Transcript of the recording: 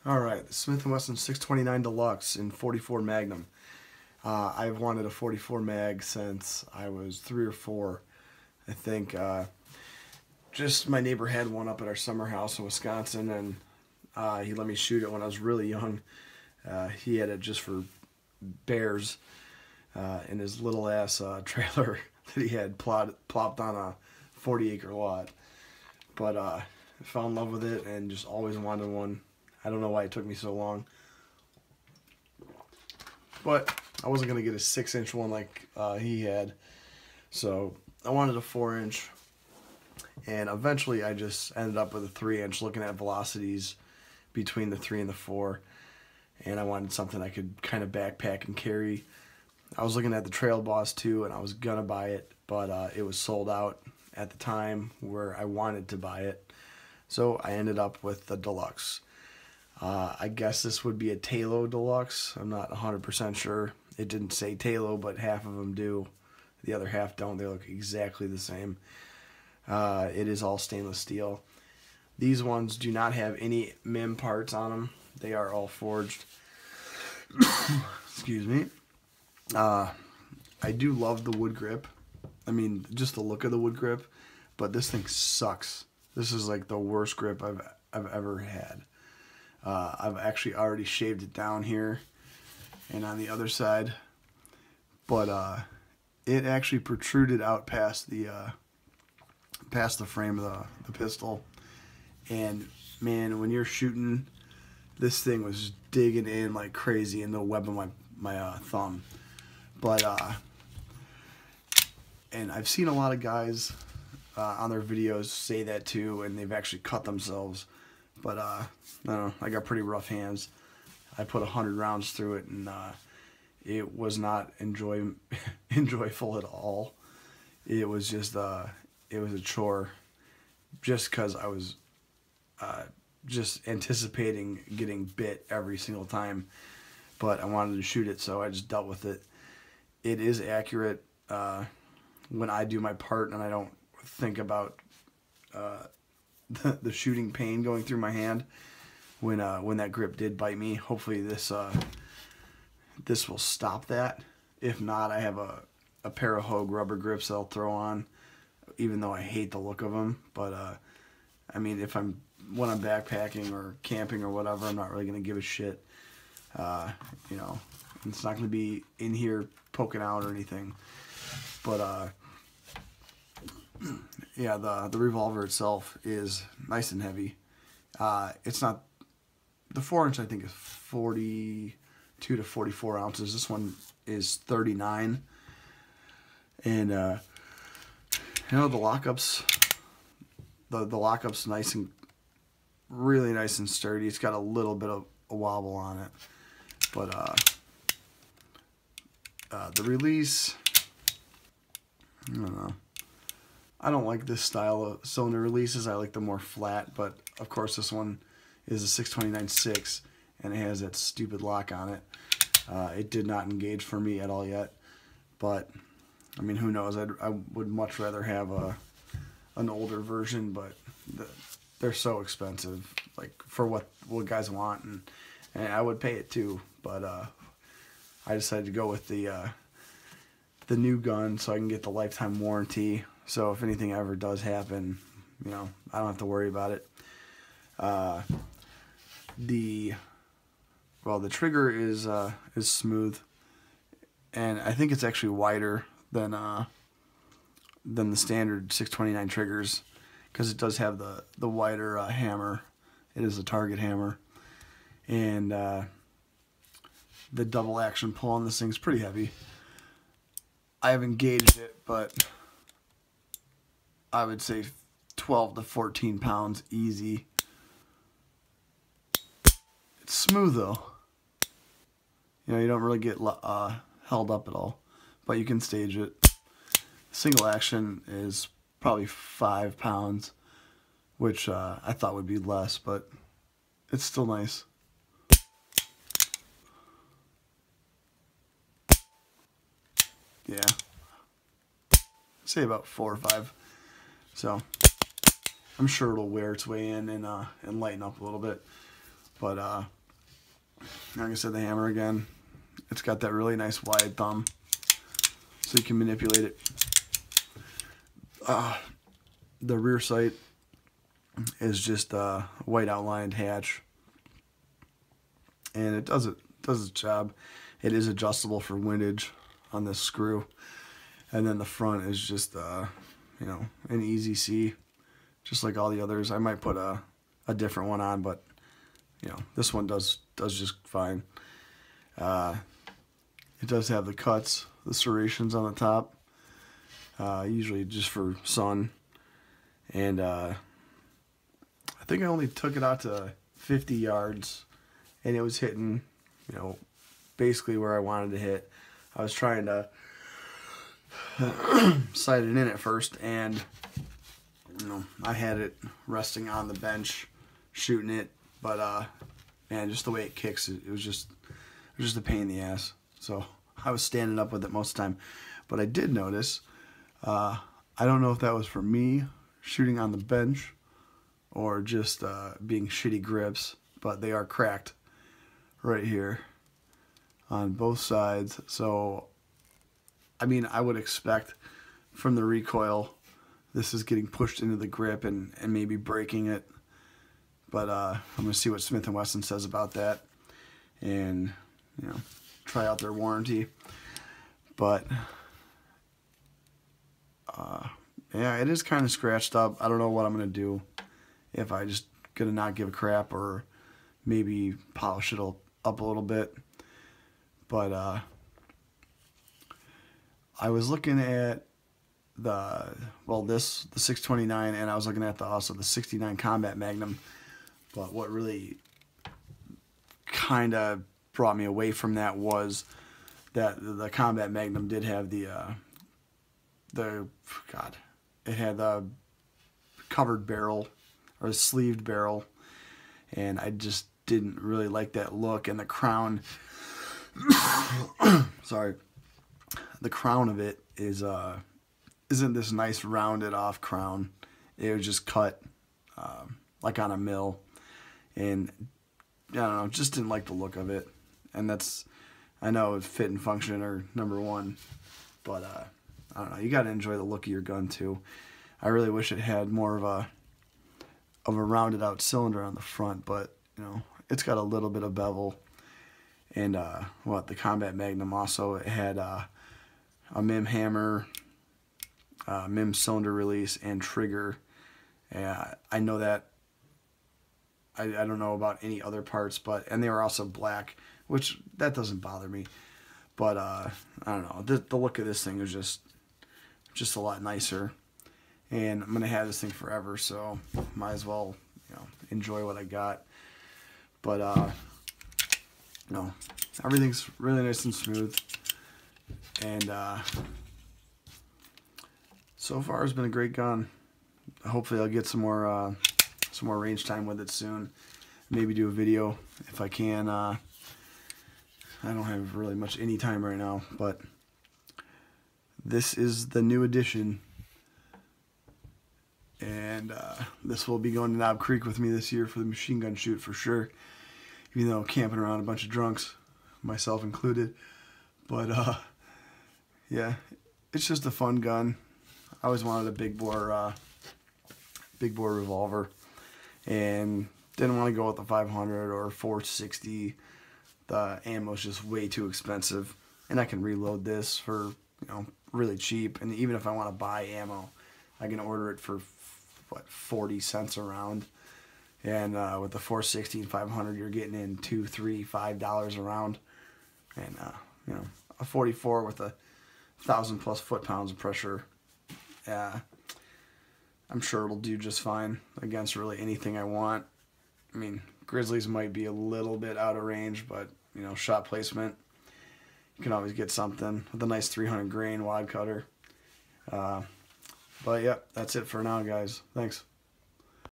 Alright, the Smith & Wesson 629 Deluxe in 44 Magnum. I've wanted a 44 mag since I was 3 or 4, I think. Just my neighbor had one up at our summer house in Wisconsin, and he let me shoot it when I was really young. He had it just for bears in his little ass trailer that he had plopped on a 40-acre lot. But I fell in love with it and just always wanted one. I don't know why it took me so long. But I wasn't going to get a 6-inch one like he had. So I wanted a 4-inch. And eventually I just ended up with a 3-inch, looking at velocities between the 3 and the 4. And I wanted something I could kind of backpack and carry. I was looking at the Trail Boss too, and I was going to buy it. But it was sold out at the time where I wanted to buy it. So I ended up with the Deluxe. I guess this would be a Talo Deluxe. I'm not 100% sure. It didn't say Talo, but half of them do. The other half don't. They look exactly the same. It is all stainless steel. These ones do not have any MIM parts on them. They are all forged. Excuse me. I do love the wood grip. I mean, just the look of the wood grip. But this thing sucks. This is like the worst grip I've ever had. I've actually already shaved it down here and on the other side, but it actually protruded out past the frame of the pistol. And man, when you're shooting, this thing was digging in like crazy in the web of my thumb. But and I've seen a lot of guys on their videos say that too, and they've actually cut themselves. But I don't know, I got pretty rough hands. I put 100 rounds through it, and it was not enjoyable at all. It was just it was a chore, just because I was just anticipating getting bit every single time. But I wanted to shoot it, so I just dealt with it. It is accurate when I do my part, and I don't think about the shooting pain going through my hand when that grip did bite me. Hopefully this will stop that. If not, I have a pair of Hogue rubber grips that I'll throw on, even though I hate the look of them. But I mean, when I'm backpacking or camping or whatever, I'm not really gonna give a shit. You know, it's not gonna be in here poking out or anything. But yeah, the revolver itself is nice and heavy. It's not, the 4-inch I think is 42 to 44 ounces. This one is 39. And you know, the lockups, the lockup's nice and really nice and sturdy. It's got a little bit of a wobble on it, but the release, I don't know. I don't like this style of cylinder releases. I like the more flat, but of course this one is a 629-6, and it has that stupid lock on it. It did not engage for me at all yet, but I mean, who knows? I would much rather have an older version, but they're so expensive, like for what guys want, and I would pay it too. But I decided to go with the new gun so I can get the lifetime warranty. So if anything ever does happen, you know, I don't have to worry about it. The trigger is smooth, and I think it's actually wider than the standard 629 triggers, because it does have the wider hammer. It is a target hammer, and the double action pull on this thing's pretty heavy. I haven't gauged it, but I would say 12 to 14 pounds easy. It's smooth though. You know, you don't really get held up at all, but you can stage it. Single action is probably 5 pounds, which I thought would be less, but it's still nice. Yeah, say about 4 or 5. So I'm sure it'll wear its way in and lighten up a little bit. But like I said, the hammer again, it's got that really nice wide thumb, so you can manipulate it. The rear sight is just a white outlined hatch, and it does its job. It is adjustable for windage on this screw, and then the front is just you know, an easy C, just like all the others. I might put a different one on, but you know, this one does just fine. It does have the cuts, the serrations on the top, usually just for sun. And I think I only took it out to 50 yards, and it was hitting, you know, basically where I wanted to hit. I was trying to sight it in at first, and you know, I had it resting on the bench, shooting it, but man, just the way it kicks, it was just a pain in the ass. So I was standing up with it most of the time. But I did notice, I don't know if that was for me shooting on the bench or just being shitty grips, but they are cracked right here on both sides. So I mean, I would expect from the recoil this is getting pushed into the grip and maybe breaking it. But I'm going to see what Smith & Wesson says about that, and you know, try out their warranty. But yeah, it is kind of scratched up. I don't know what I'm going to do, if I just going to not give a crap or maybe polish it up a little bit. But I was looking at the 629, and I was looking at also the 69 Combat Magnum. But what really kind of brought me away from that was that the Combat Magnum did have it had the covered barrel, or a sleeved barrel, and I just didn't really like that look. And the crown, sorry, the crown of it isn't this nice rounded off crown. It was just cut like on a mill, and I don't know, just didn't like the look of it. And that's, I know fit and function are number one, but I don't know, you got to enjoy the look of your gun too. I really wish it had more of a rounded out cylinder on the front, but you know, it's got a little bit of bevel. And the Combat Magnum also, it had a MIM hammer, MIM cylinder release, and trigger. I know that. I don't know about any other parts, and they were also black, which that doesn't bother me. But I don't know, the look of this thing is just a lot nicer, and I'm gonna have this thing forever, so might as well, you know, enjoy what I got. But you know, everything's really nice and smooth, and so far it's been a great gun. Hopefully I'll get some more range time with it soon. Maybe do a video if I can. I don't have really much any time right now, but this is the new edition, and this will be going to Knob Creek with me this year for the machine gun shoot for sure, even though camping around a bunch of drunks, myself included. But yeah, it's just a fun gun. I always wanted a big bore revolver, and didn't want to go with the 500 or 460. The ammo's just way too expensive, and I can reload this for, you know, really cheap. And even if I want to buy ammo, I can order it for what, 40 cents a round. And with the 460 and 500, you're getting in $2, $3, $5 a round. And you know, a 44 with 1,000+ foot-pounds of pressure, I'm sure it'll do just fine against really anything I want. I mean, Grizzlies might be a little bit out of range, but you know, shot placement, you can always get something with a nice 300 grain wad cutter. But yeah, that's it for now, guys. Thanks.